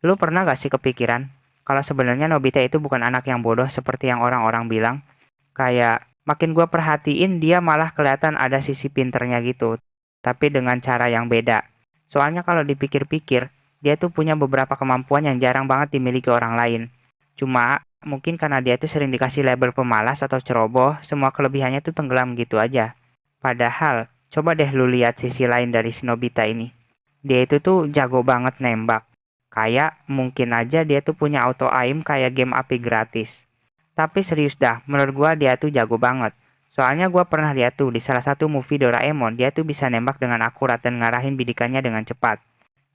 Lu pernah gak sih kepikiran kalau sebenarnya Nobita itu bukan anak yang bodoh seperti yang orang-orang bilang? Kayak makin gua perhatiin dia malah kelihatan ada sisi pinternya gitu, tapi dengan cara yang beda. Soalnya kalau dipikir-pikir, dia tuh punya beberapa kemampuan yang jarang banget dimiliki orang lain. Cuma mungkin karena dia tuh sering dikasih label pemalas atau ceroboh, semua kelebihannya tuh tenggelam gitu aja. Padahal, coba deh lu lihat sisi lain dari si Nobita ini. Dia itu tuh jago banget nembak. Kayak mungkin aja dia tuh punya auto aim kayak game api gratis. Tapi serius dah, menurut gua dia tuh jago banget. Soalnya gua pernah lihat tuh di salah satu movie Doraemon, dia tuh bisa nembak dengan akurat dan ngarahin bidikannya dengan cepat.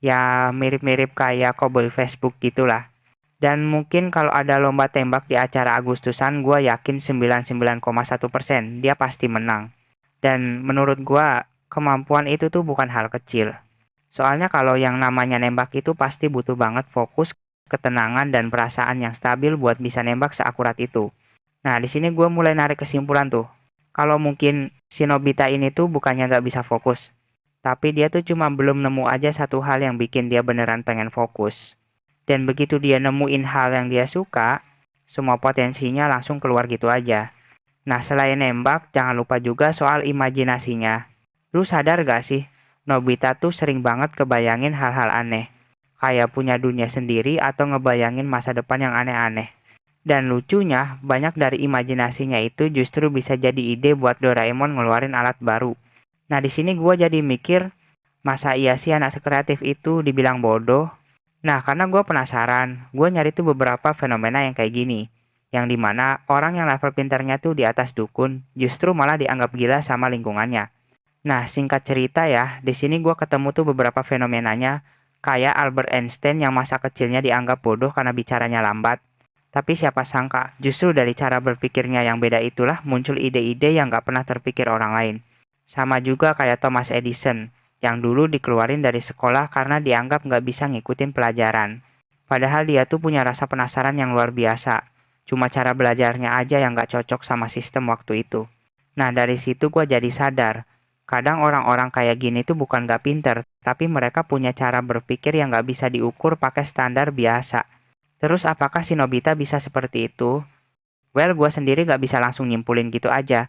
Ya mirip-mirip kayak Cowboy Facebook gitulah. Dan mungkin kalau ada lomba tembak di acara Agustusan, gua yakin 99,1% dia pasti menang. Dan menurut gua, kemampuan itu tuh bukan hal kecil. Soalnya kalau yang namanya nembak itu pasti butuh banget fokus, ketenangan, dan perasaan yang stabil buat bisa nembak seakurat itu. Nah, di sini gue mulai narik kesimpulan tuh. Kalau mungkin si Nobita ini tuh bukannya nggak bisa fokus, tapi dia tuh cuma belum nemu aja satu hal yang bikin dia beneran pengen fokus. Dan begitu dia nemuin hal yang dia suka, semua potensinya langsung keluar gitu aja. Nah, selain nembak, jangan lupa juga soal imajinasinya. Lu sadar gak sih, Nobita tuh sering banget kebayangin hal-hal aneh. Kayak punya dunia sendiri atau ngebayangin masa depan yang aneh-aneh. Dan lucunya, banyak dari imajinasinya itu justru bisa jadi ide buat Doraemon ngeluarin alat baru. Nah, di sini gue jadi mikir, masa iya sih anak sekreatif itu dibilang bodoh? Nah, karena gue penasaran, gue nyari tuh beberapa fenomena yang kayak gini. Yang dimana orang yang level pintarnya tuh di atas dukun, justru malah dianggap gila sama lingkungannya. Nah, singkat cerita ya, di sini gue ketemu tuh beberapa fenomenanya, kayak Albert Einstein yang masa kecilnya dianggap bodoh karena bicaranya lambat. Tapi siapa sangka, justru dari cara berpikirnya yang beda itulah muncul ide-ide yang gak pernah terpikir orang lain. Sama juga kayak Thomas Edison, yang dulu dikeluarin dari sekolah karena dianggap gak bisa ngikutin pelajaran. Padahal dia tuh punya rasa penasaran yang luar biasa. Cuma cara belajarnya aja yang gak cocok sama sistem waktu itu. Nah, dari situ gue jadi sadar, kadang orang-orang kayak gini tuh bukan gak pinter, tapi mereka punya cara berpikir yang gak bisa diukur pakai standar biasa. Terus apakah si Nobita bisa seperti itu? Well, gue sendiri gak bisa langsung nyimpulin gitu aja.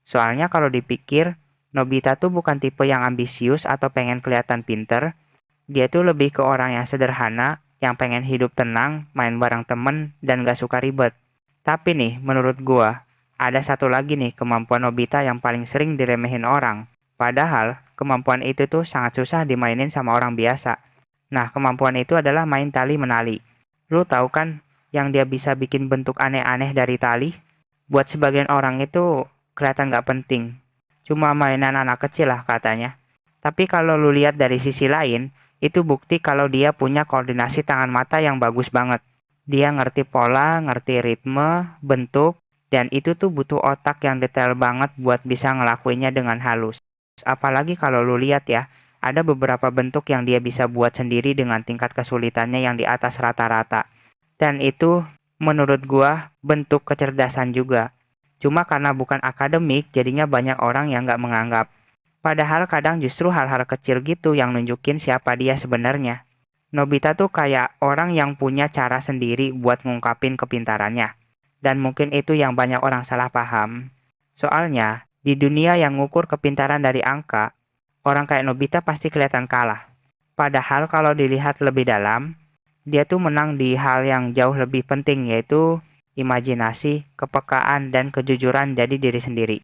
Soalnya kalau dipikir, Nobita tuh bukan tipe yang ambisius atau pengen kelihatan pinter. Dia tuh lebih ke orang yang sederhana, yang pengen hidup tenang, main bareng temen, dan gak suka ribet. Tapi nih, menurut gue, ada satu lagi nih kemampuan Nobita yang paling sering diremehin orang. Padahal, kemampuan itu tuh sangat susah dimainin sama orang biasa. Nah, kemampuan itu adalah main tali menali. Lu tahu kan yang dia bisa bikin bentuk aneh-aneh dari tali? Buat sebagian orang itu kelihatan nggak penting. Cuma mainan anak kecil lah katanya. Tapi kalau lu lihat dari sisi lain, itu bukti kalau dia punya koordinasi tangan mata yang bagus banget. Dia ngerti pola, ngerti ritme, bentuk, dan itu tuh butuh otak yang detail banget buat bisa ngelakuinnya dengan halus. Apalagi kalau lu lihat ya, ada beberapa bentuk yang dia bisa buat sendiri dengan tingkat kesulitannya yang di atas rata-rata. Dan itu menurut gua bentuk kecerdasan juga. Cuma karena bukan akademik, jadinya banyak orang yang nggak menganggap. Padahal kadang justru hal-hal kecil gitu yang nunjukin siapa dia sebenarnya. Nobita tuh kayak orang yang punya cara sendiri buat ngungkapin kepintarannya. Dan mungkin itu yang banyak orang salah paham. Soalnya, di dunia yang ngukur kepintaran dari angka, orang kayak Nobita pasti kelihatan kalah. Padahal kalau dilihat lebih dalam, dia tuh menang di hal yang jauh lebih penting yaitu imajinasi, kepekaan, dan kejujuran jadi diri sendiri.